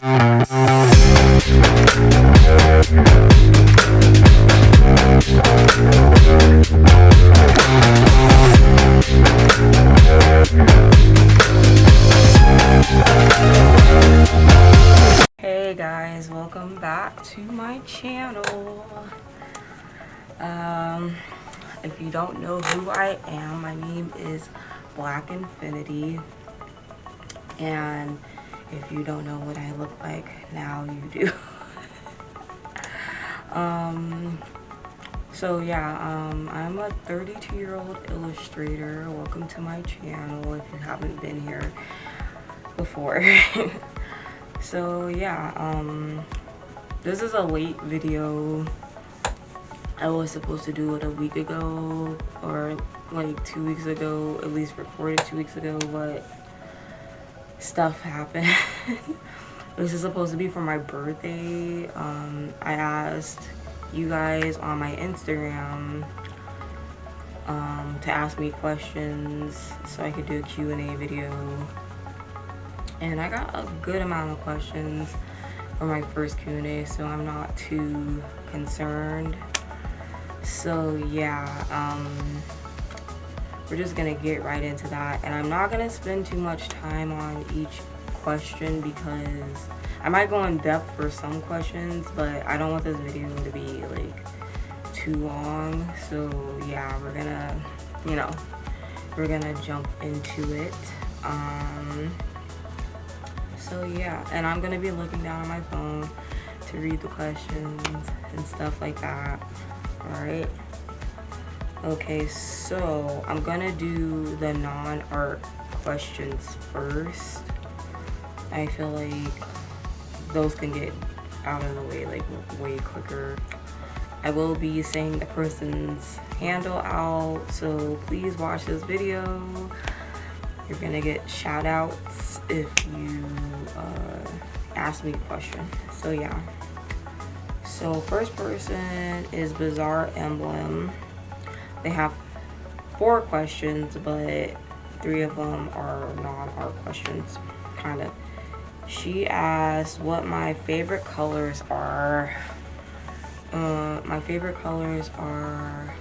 Hey guys, welcome back to my channel. If you don't know who I am, my name is Black Infinity, and if you don't know what I look like, now you do. So yeah, I'm a 32-year-old illustrator. Welcome to my channel if you haven't been here before. So yeah, this is a late video. I was supposed to do it a week ago, or like 2 weeks ago, at least recorded 2 weeks ago, but stuff happened. This is supposed to be for my birthday. I asked you guys on my Instagram to ask me questions so I could do a Q&A video, and I got a good amount of questions for my first Q&A, so I'm not too concerned. So yeah, we're just gonna get right into that, and I'm not gonna spend too much time on each question because I might go in depth for some questions, but I don't want this video to be like too long. So yeah, we're gonna jump into it. So yeah, and I'm gonna be looking down on my phone to read the questions and stuff like that. Alright, okay, so I'm gonna do the non-art questions first. I feel like those can get out of the way like way quicker. I will be saying the person's handle out, so please watch this video. You're gonna get shout outs if you ask me a question. So yeah. So first person is Bizarre Emblem. They have 4 questions, but 3 of them are non-art questions, kind of. She asked what my favorite colors are. My favorite colors are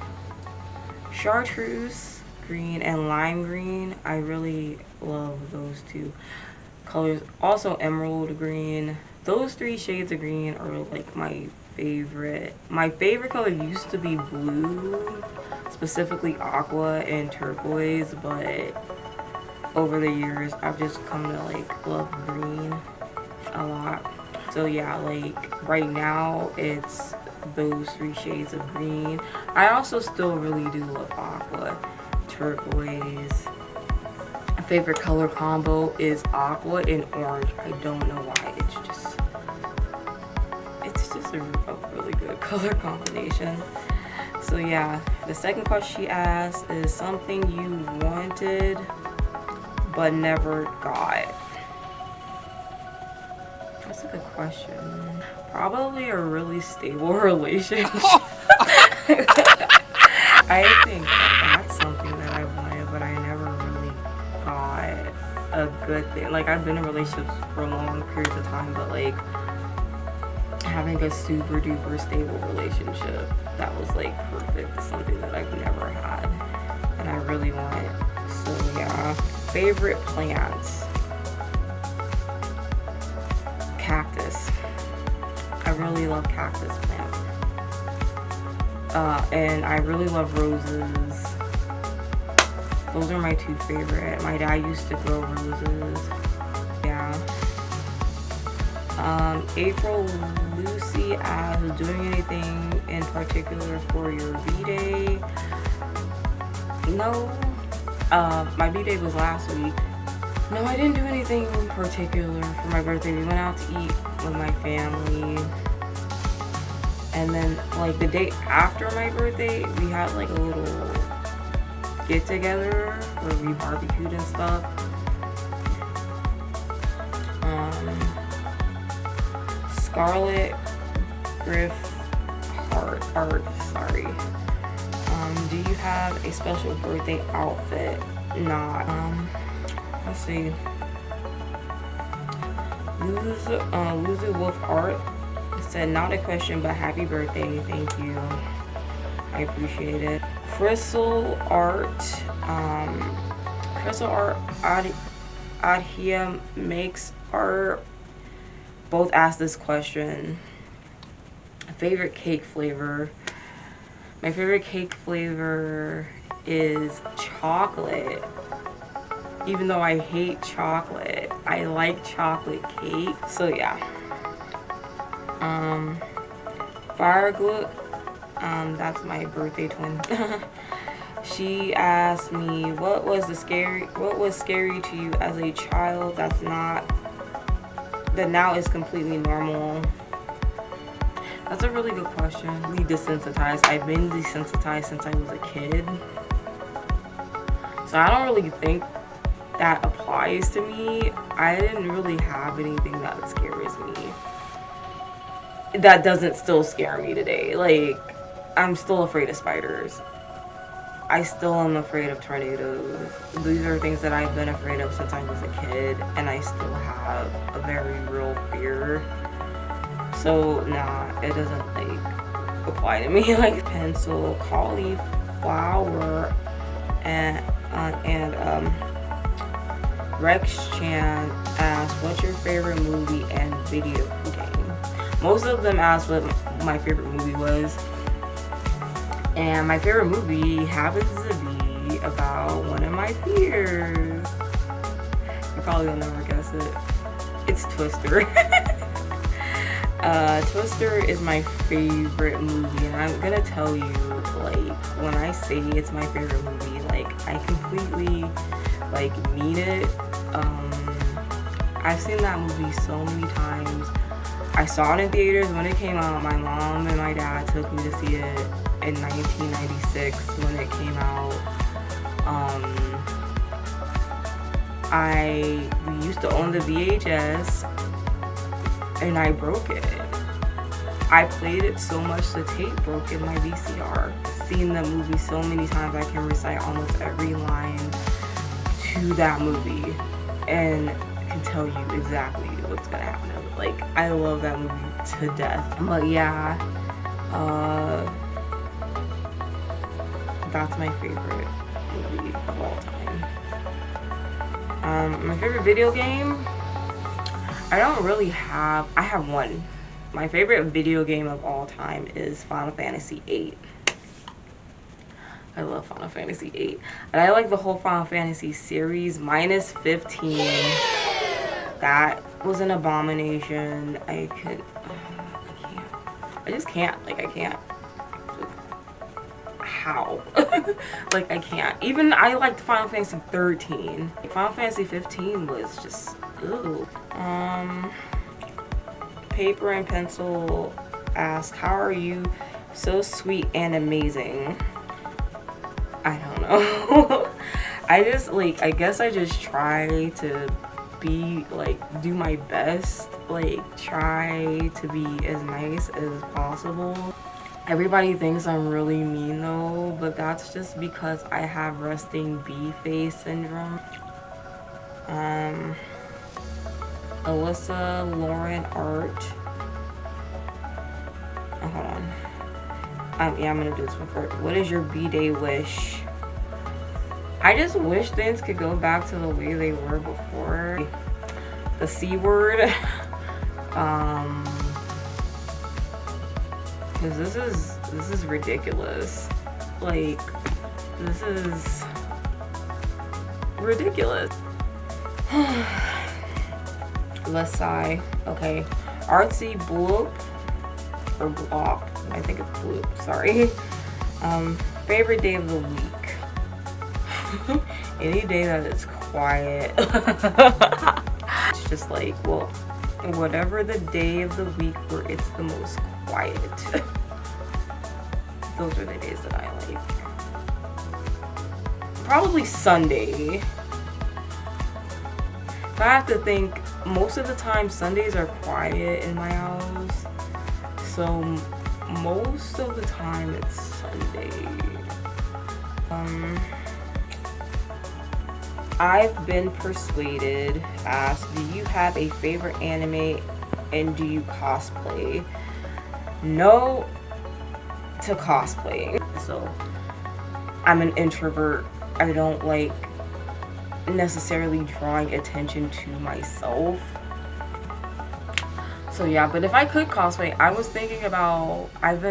chartreuse green and lime green. I really love those 2 colors. Also emerald green. Those 3 shades of green are like my favorite. My favorite color used to be blue, specifically aqua and turquoise, but over the years I've just come to like love green a lot. So yeah, like right now it's those 3 shades of green. I also still really do love aqua, turquoise. My favorite color combo is aqua and orange. I don't know why. It's just a really good color combination. So yeah, the second question she asked is something you wanted but never got. That's a good question. Probably a really stable relationship. I think that's something that I wanted, but I never really got a good thing. Like, I've been in relationships for long periods of time, but like having a super duper stable relationship that was like perfect is something that I've never had and I really want. So yeah, favorite plants. Cactus. I really love cactus plants. And I really love roses. Those are my 2 favorite. My dad used to grow roses. Yeah. April Lucy asked, doing anything in particular for your B-Day? No. My B-Day was last week. No, I didn't do anything in particular for my birthday. We went out to eat with my family. And then like the day after my birthday, we had like a little get together where we barbecued and stuff. Scarlet Griff Art, sorry. Do you have a special birthday outfit? Not. Let's see. Lose Wolf Art said, not a question, but happy birthday. Thank you. I appreciate it. Crystal Art Adhia makes art. Both asked this question. Favorite cake flavor. My favorite cake flavor is chocolate. Even though I hate chocolate, I like chocolate cake. So yeah. Fire Glue, that's my birthday twin. She asked me, what was scary to you as a child that now is completely normal? That's a really good question. Really desensitized. I've been desensitized since I was a kid. So I don't really think that applies to me. I didn't really have anything that scares me. That doesn't still scare me today. Like, I'm still afraid of spiders. I still am afraid of tornadoes. These are things that I've been afraid of since I was a kid, and I still have a very real fear. So nah, it doesn't like apply to me. Like pencil, cauliflower, and Rex Chan asked, what's your favorite movie and video game? Most of them asked what my favorite movie was. And my favorite movie happens to be about one of my fears. You probably will never guess it. It's Twister. Twister is my favorite movie, and I'm gonna tell you, like, when I say it's my favorite movie, like, I completely, like, mean it. I've seen that movie so many times. I saw it in theaters when it came out. My mom and my dad took me to see it in 1996 when it came out. We used to own the VHS, and I broke it. I played it so much the tape broke in my VCR. Seen the movie so many times I can recite almost every line to that movie and can tell you exactly what's gonna happen. Like, I love that movie to death. But yeah, that's my favorite movie of all time. My favorite video game, I have one. My favorite video game of all time is Final Fantasy VIII. I love Final Fantasy VIII. And I like the whole Final Fantasy series, minus 15. That was an abomination. I just can't. Like, I can't. How? Like, I can't. Even I liked Final Fantasy 13. Final Fantasy 15 was just, ooh. Paper and Pencil asked, how are you so sweet and amazing? I don't know. I guess I just try to be, like, do my best, like, try to be as nice as possible. Everybody thinks I'm really mean though, but that's just because I have resting bee face syndrome. Alyssa Lauren Art. Oh, hold on. Yeah, I'm gonna do this one first. What is your B-Day wish? I just wish things could go back to the way they were before. The C word. Because this is ridiculous. Like, this is ridiculous. Let's sigh. Okay. Artsy Bloop. Or Blop. I think it's Bloop. Sorry. Favorite day of the week. Any day that is quiet. It's just like, well, whatever the day of the week where it's the most quiet. Those are the days that I like. Probably Sunday. If I have to think, most of the time Sundays are quiet in my house. So most of the time it's Sunday. I've been persuaded asked, do you have a favorite anime and do you cosplay? No to cosplay. So I'm an introvert. I don't like necessarily drawing attention to myself. So yeah, but if I could cosplay, I've been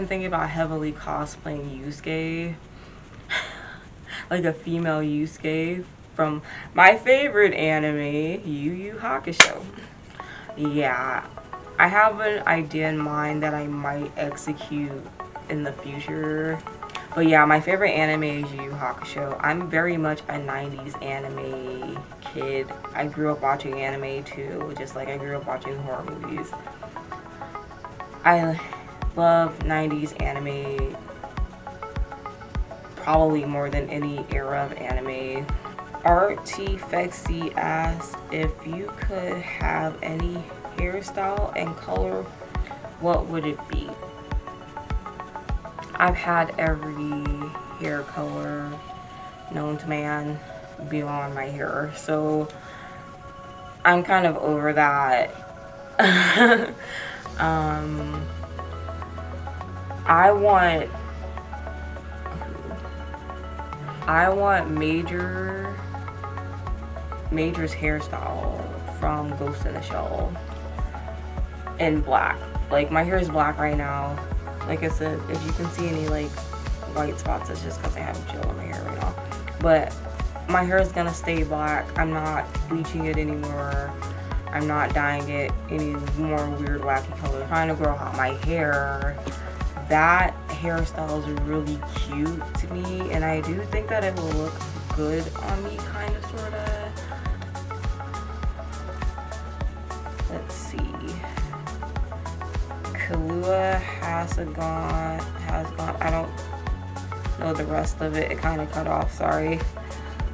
thinking about heavily cosplaying Yusuke. Like a female Yusuke from my favorite anime, Yu Yu Hakusho. Yeah, I have an idea in mind that I might execute in the future. But yeah, my favorite anime is Yu Yu Hakusho. I'm very much a 90s anime kid. I grew up watching anime too, just like I grew up watching horror movies. I love 90s anime probably more than any era of anime. Artifexy asked, if you could have any hairstyle and color, what would it be? I've had every hair color known to man beyond my hair, so I'm kind of over that. I want Major's hairstyle from Ghost in the Shell in black. Like, my hair is black right now. Like I said, if you can see any like white spots, it's just because I have gel in my hair right now. But my hair is gonna stay black. I'm not bleaching it anymore. I'm not dyeing it any more weird wacky colors. I'm trying to grow out my hair. That hairstyle is really cute to me, and I do think that it will look good on me, kind of, sort of. Let's see. Kahlua has gone. I don't know the rest of it. It kind of cut off. Sorry.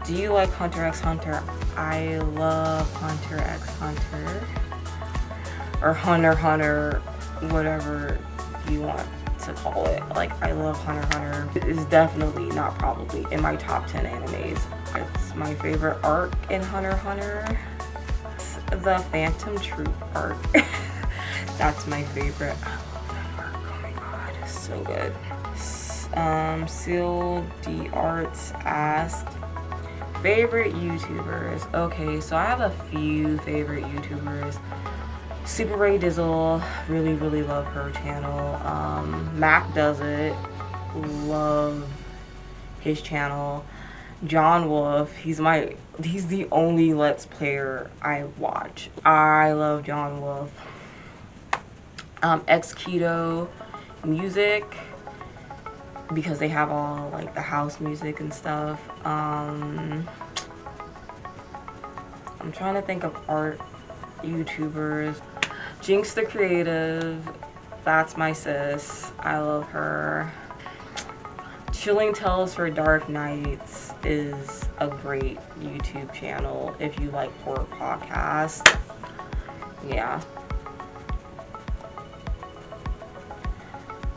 Do you like Hunter x Hunter? I love Hunter x Hunter, or Hunter, whatever you want to call it. Like, I love Hunter x Hunter. It is definitely, not probably, in my top 10 animes. It's my favorite arc in Hunter x Hunter. It's the Phantom Troop arc. That's my favorite. I love that arc. Oh my god, it's so good. Seal D Arts asked, favorite YouTubers. Okay, so I have a few favorite YouTubers. Super Ray Dizzle, really love her channel. Mac Does It, love his channel. John Wolf, he's the only Let's Player I watch. I love John Wolf. X Keto Music, because they have all like the house music and stuff. I'm trying to think of art YouTubers. Jinx the Creative, that's my sis. I love her. Chilling Tales for Dark Nights is a great YouTube channel if you like horror podcasts. Yeah.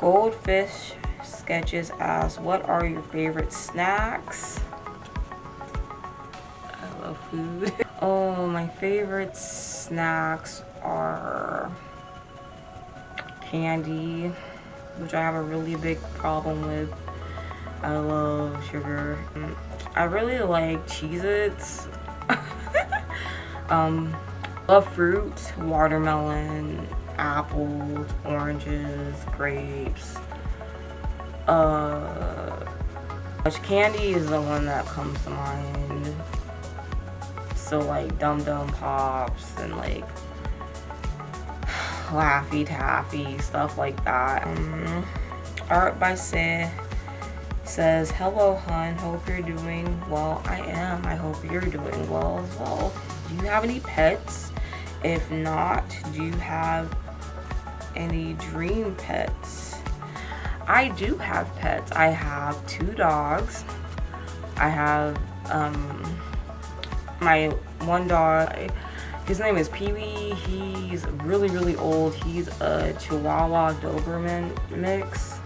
Goldfish Sketches asks, what are your favorite snacks? I love food. Oh, my favorite snacks are candy, which I have a really big problem with. I love sugar. I really like Cheez-Its. Love fruit, watermelon, apples, oranges, grapes. Candy is the one that comes to mind. So like Dum Dum Pops and like Laffy Taffy, stuff like that. Art by Seth says, hello hun, hope you're doing well. I am. I hope you're doing well as well. Do you have any pets? If not, do you have any dream pets? I do have pets. I have 2 dogs. I have my one dog, his name is Pee-wee. He's really old. He's a Chihuahua Doberman mix,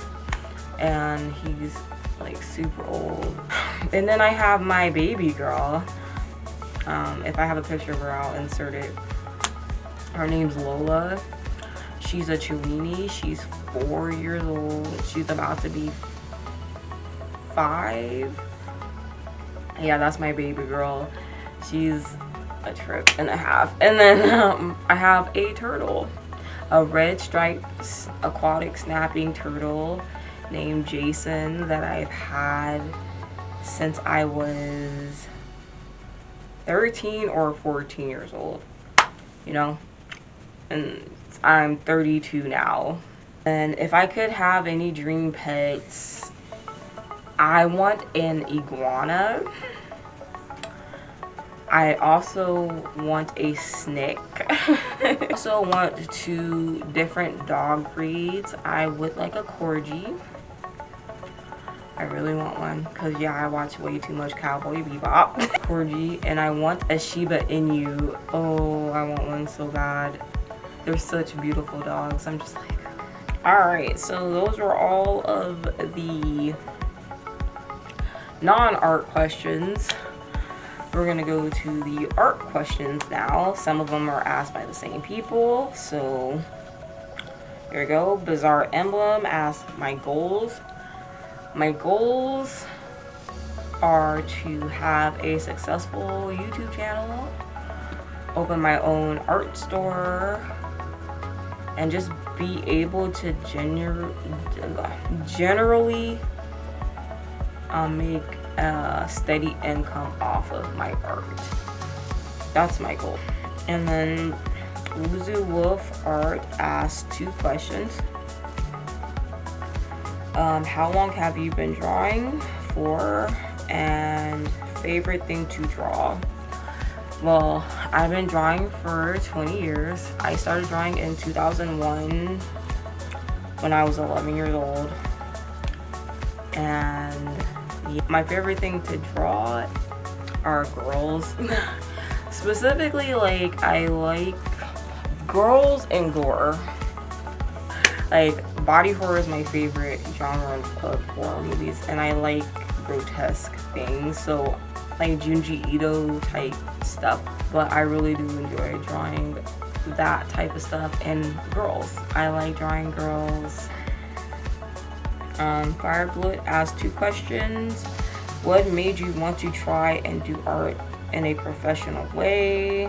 and he's like super old. And then I have my baby girl. If I have a picture of her, I'll insert it. Her name's Lola. She's a Chiweenie. She's 4 years old. She's about to be 5. Yeah, that's my baby girl. She's a trip and a half. And then I have a turtle, a red striped aquatic snapping turtle named Jason that I've had since I was 13 or 14 years old, you know, and I'm 32 now. And if I could have any dream pets, I want an iguana. I also want a snake. I also want 2 different dog breeds. I would like a corgi. I really want one because, yeah, I watch way too much Cowboy Bebop. Corgi. And I want a Shiba Inu. Oh, I want one so bad. They're such beautiful dogs. I'm just like, alright, so those are all of the non-art questions. We're gonna go to the art questions now. Some of them are asked by the same people. So here we go. Bizarre Emblem asked my goals. My goals are to have a successful YouTube channel, open my own art store, and just be able to generally make a steady income off of my art. That's my goal. And then Wuzu Wolf Art asked 2 questions. How long have you been drawing for, and favorite thing to draw? Well, I've been drawing for 20 years. I started drawing in 2001 when I was 11 years old. And yeah, my favorite thing to draw are girls. Specifically, like, I like girls and gore. Like, body horror is my favorite genre of horror movies, and I like grotesque things, so like Junji Ito type stuff. But I really do enjoy drawing that type of stuff and girls. I like drawing girls. Fireblood asked 2 questions. What made you want to try and do art in a professional way?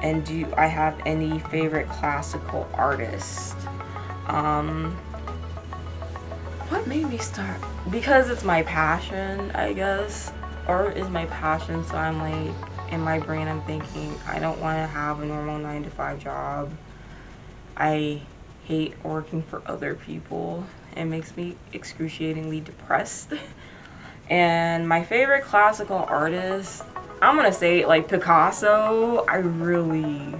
And do I have any favorite classical artists? What made me start? Because it's my passion, I guess. Art is my passion, so I'm like, in my brain I'm thinking, I don't want to have a normal 9-to-5 job. I hate working for other people. It makes me excruciatingly depressed. And my favorite classical artist, I'm gonna say like Picasso. I really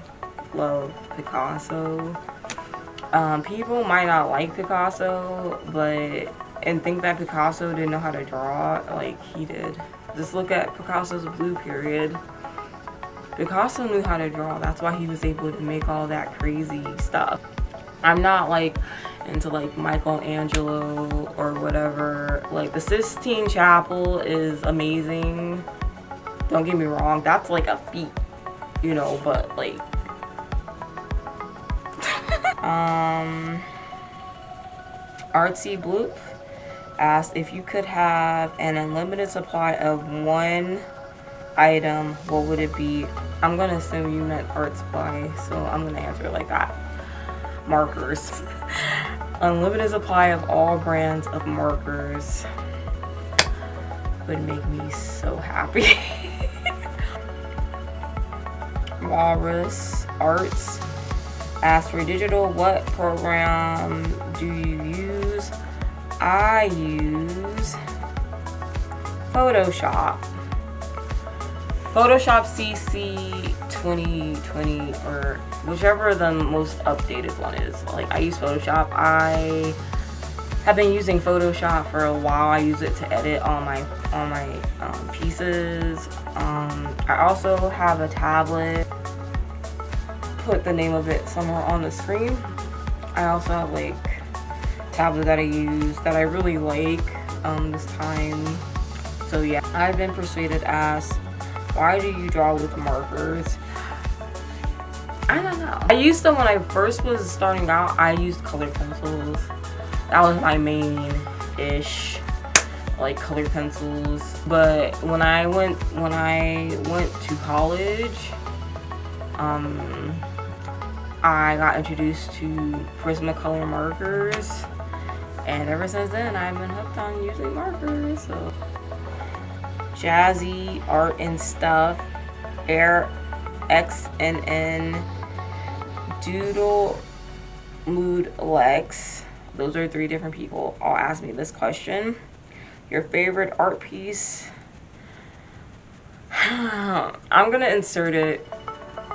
love Picasso. People might not like Picasso, and think that Picasso didn't know how to draw like he did. Just look at Picasso's Blue Period. Picasso knew how to draw. That's why he was able to make all that crazy stuff. I'm not like into like Michelangelo or whatever. Like the Sistine Chapel is amazing. Don't get me wrong, that's like a feat, you know, but like Artsy Bloop asked if you could have an unlimited supply of one item, what would it be? I'm gonna assume you meant art supply, so I'm gonna answer it like that. Markers. Unlimited supply of all brands of markers would make me so happy. Walrus Arts asked for digital, what program do you use? I use Photoshop. Photoshop CC 2020 or whichever the most updated one is. Like I use Photoshop. I have been using Photoshop for a while. I use it to edit all my pieces. I also have a tablet. Put the name of it somewhere on the screen. I also have like tablet that I use that I really like this time. So yeah, I've been persuaded as Why do you draw with markers? I don't know. I used to, when I first was starting out, I used colored pencils. That was my main-ish, like, colored pencils. But when I went to college, I got introduced to Prismacolor markers, and ever since then I've been hooked on using markers. So Jazzy Art and Stuff, Air XNN, Doodle Mood Lex. Those are 3 different people all asked me this question. Your favorite art piece? I'm gonna insert it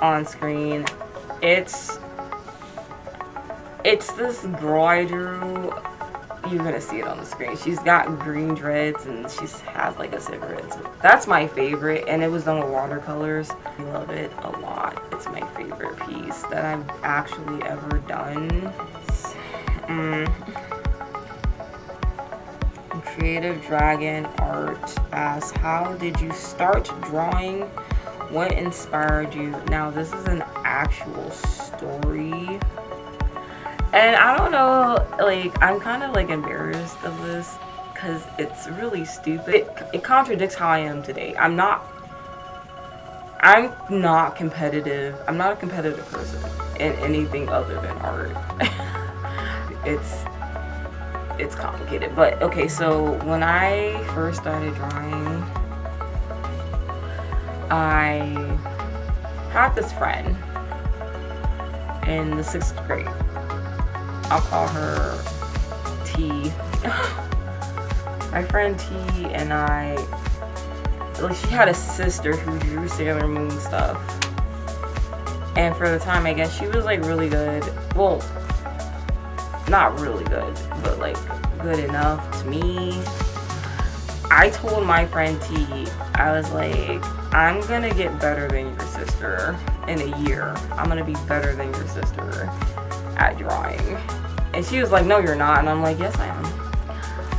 on screen. It's this girl I drew. You're gonna see it on the screen. She's got green dreads and she has like a cigarette. So that's my favorite, and it was done with watercolors. I love it a lot. It's my favorite piece that I've actually ever done. Creative Dragon Art asks, how did you start drawing? What inspired you? Now this is an actual story. And I don't know, like, I'm kind of like embarrassed of this because it's really stupid. It contradicts how I am today. I'm not competitive. I'm not a competitive person in anything other than art. It's complicated. But okay, so when I first started drawing, I had this friend in the 6th grade. I'll call her T. My friend T and I, like, she had a sister who drew Sailor Moon stuff. And for the time, I guess she was like really good. Well, not really good, but like good enough to me. I told my friend T, I was like, I'm gonna get better than your sister in a year. I'm gonna be better than your sister at drawing. And she was like, no, you're not. And I'm like, yes, I am.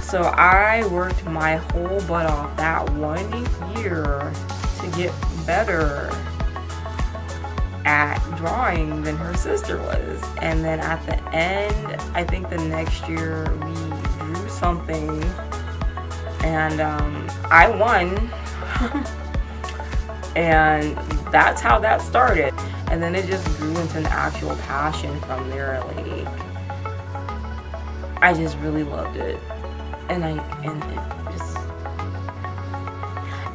So I worked my whole butt off that 1 year to get better at drawing than her sister was. And then at the end, I think the next year, we drew something and I won. And that's how that started. And then it just grew into an actual passion from there. Like, I just really loved it. And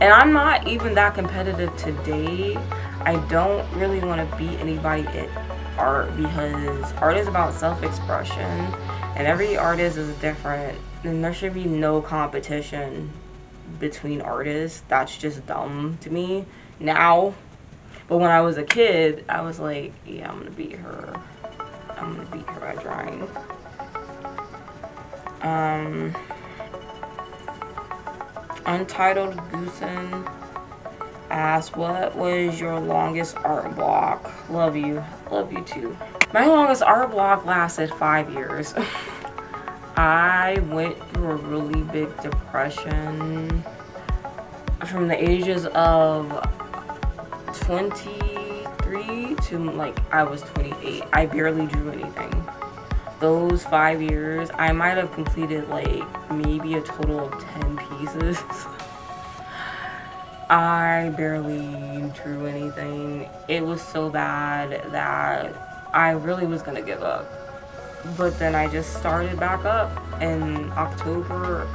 I'm not even that competitive today. I don't really want to beat anybody at art because art is about self-expression and every artist is different, and there should be no competition between artists. That's just dumb to me now. But when I was a kid, I was like, yeah, I'm gonna beat her. I'm gonna beat her at drawing. Untitled Goosen asks, what was your longest art block? Love you. Love you too. My longest art block lasted 5 years. I went through a really big depression from the ages of 23 to like I was 28. I barely drew anything. Those 5 years, I might have completed like maybe a total of 10 pieces. I barely drew anything. It was so bad that I really was gonna give up. But then I just started back up in October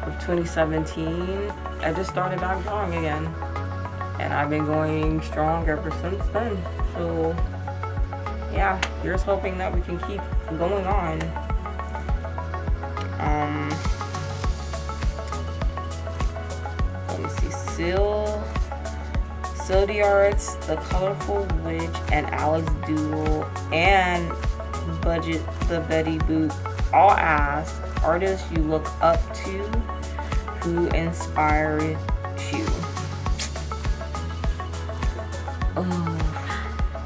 of 2017. I just started back drawing again. And I've been going strong ever since then. So yeah, here's hoping that we can keep going on. Let me see. Sildy Arts, The Colorful Witch, and Alex Doodle, and Budget the Betty Boop all ask artists you look up to who inspired you.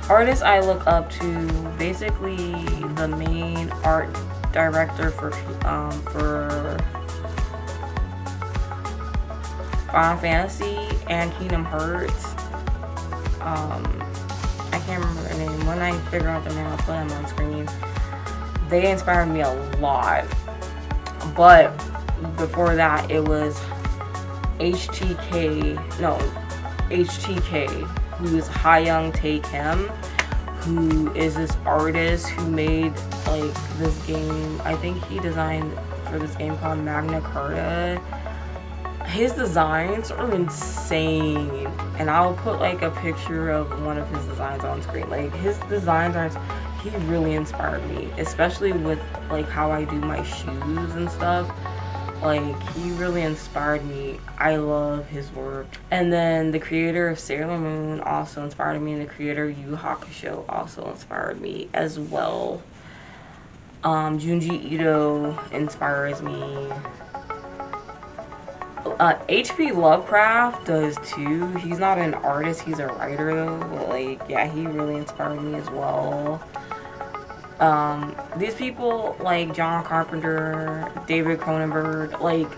Artists I look up to, basically the main art director for Final Fantasy and Kingdom Hearts. I can't remember their name. When I figure out their name, I'll put them on screen. They inspired me a lot. But before that, it was HTK, who is Ha-Young Tae Kim, who is this artist who made like this game. I think he designed for this game called Magna Carta. His designs are insane, and I'll put like a picture of one of his designs on screen. Like his designs are, he really inspired me, especially with like how I do my shoes and stuff. Like he really inspired me. I love his work. And then the creator of Sailor Moon also inspired me, and the creator of Yu Yu Hakusho also inspired me as well. Junji Ito inspires me. H.P. Lovecraft does too. He's not an artist, he's a writer though. But like, yeah, he really inspired me as well. These people like John Carpenter, David Cronenberg, like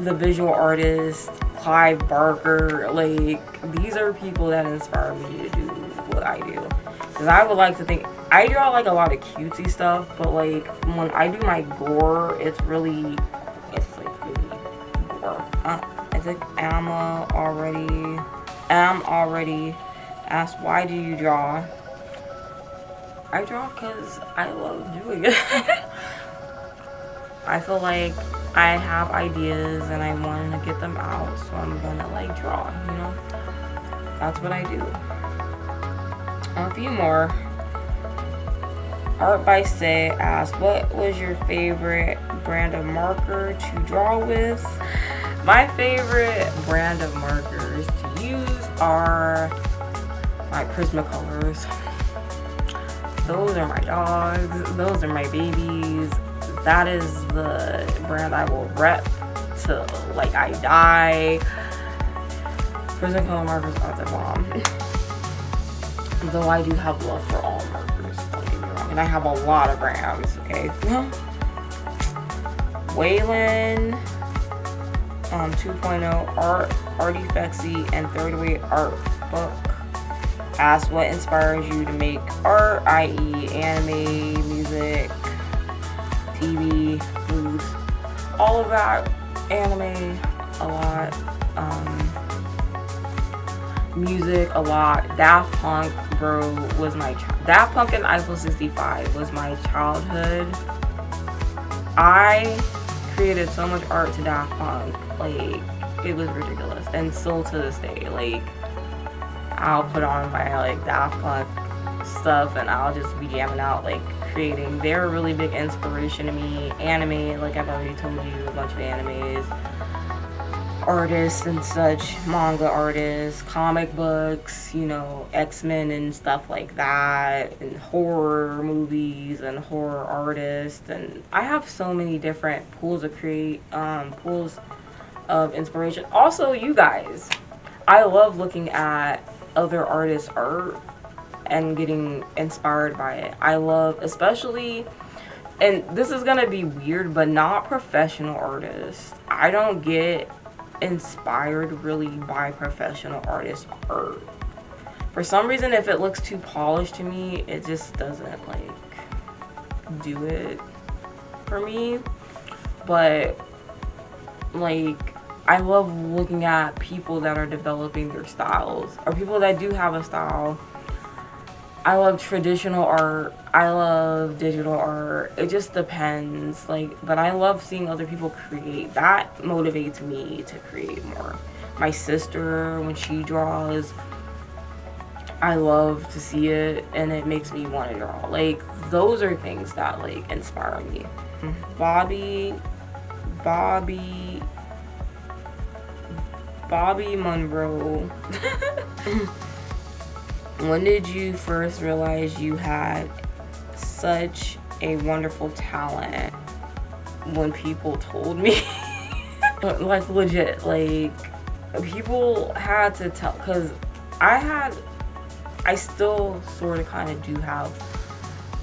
the visual artist, Clive Barker, like these are people that inspire me to do what I do. Because I would like to think, I draw like a lot of cutesy stuff, but like when I do my gore, it's like really gore. I think Emma already asked, why do you draw? I draw because I love doing it. I feel like I have ideas and I want to get them out, so I'm gonna like draw, you know? That's what I do. A few more. Art by Say asks, what was your favorite brand of marker to draw with? My favorite brand of markers to use are my Prismacolors. Those are my dogs. Those are my babies. That is the brand I will rep till like I die. Prismacolor markers are the bomb. Though I do have love for all markers, don't get me wrong. And I have a lot of brands, okay? Waylon 2.0 Artifexy and Third Way Art Book asks, what inspires you to make art, i.e. anime, music, TV, movies, all of that. Anime a lot, music a lot. Daft Punk, bro, was my Daft Punk and Eiffel 65 was my childhood. I created so much art to Daft Punk, like it was ridiculous, and still to this day, like I'll put on my like Daft Punk stuff and I'll just be jamming out, like creating. They're a really big inspiration to me. Anime, like I've already told you, a bunch of animes, artists and such, manga artists, comic books, you know, X-Men and stuff like that, and horror movies and horror artists. And I have so many different pools of inspiration. Also, you guys, I love looking at other artists' art and getting inspired by it. I love, especially, and this is gonna be weird, but not professional artists. I don't get inspired really by professional artists' art. For some reason, if it looks too polished to me, it just doesn't like do it for me. But like, I love looking at people that are developing their styles, or people that do have a style. I love traditional art. I love digital art. It just depends. Like, but I love seeing other people create. That motivates me to create more. My sister, when she draws, I love to see it, and it makes me want to draw. Like, those are things that like inspire me. Bobby Monroe. When did you first realize you had such a wonderful talent? When people told me. Like, legit, like, people had to tell, because I still sort of kind of do have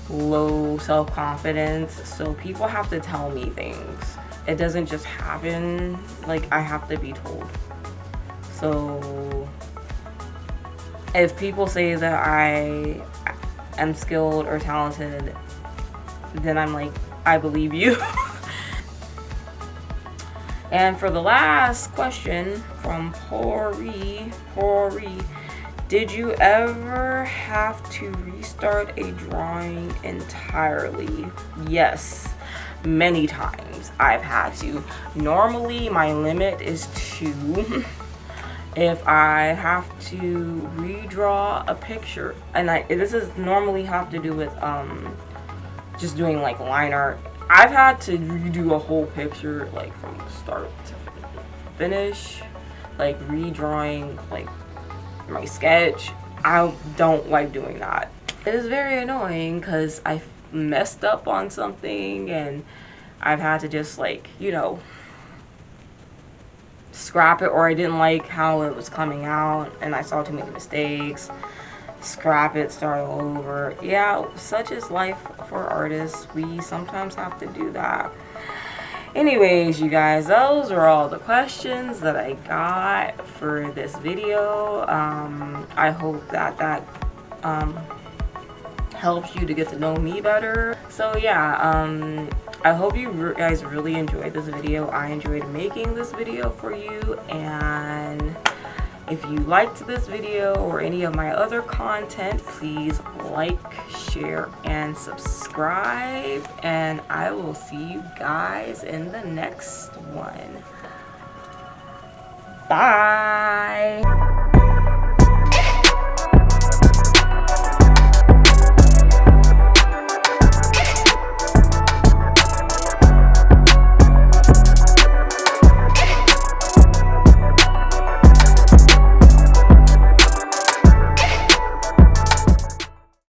low self-confidence, so people have to tell me things. it doesn't just happen. Like, I have to be told. So if people say that I am skilled or talented, then I'm like, I believe you. And for the last question from Pori, did you ever have to restart a drawing entirely? Yes, many times I've had to. Normally my limit is 2. If I have to redraw a picture, and this is normally have to do with just doing like line art. I've had to redo a whole picture like from start to finish, like redrawing like my sketch. I don't like doing that. It is very annoying because I messed up on something and I've had to just like, you know, scrap it, or I didn't like how it was coming out and I saw too many mistakes. Scrap it, start all over. Yeah, such is life for artists. We sometimes have to do that. Anyways, you guys, those are all the questions that I got for this video. I hope that helps you to get to know me better. So yeah, I hope you guys really enjoyed this video. I enjoyed making this video for you, and if you liked this video or any of my other content, please like, share, and subscribe. And I will see you guys in the next one. Bye!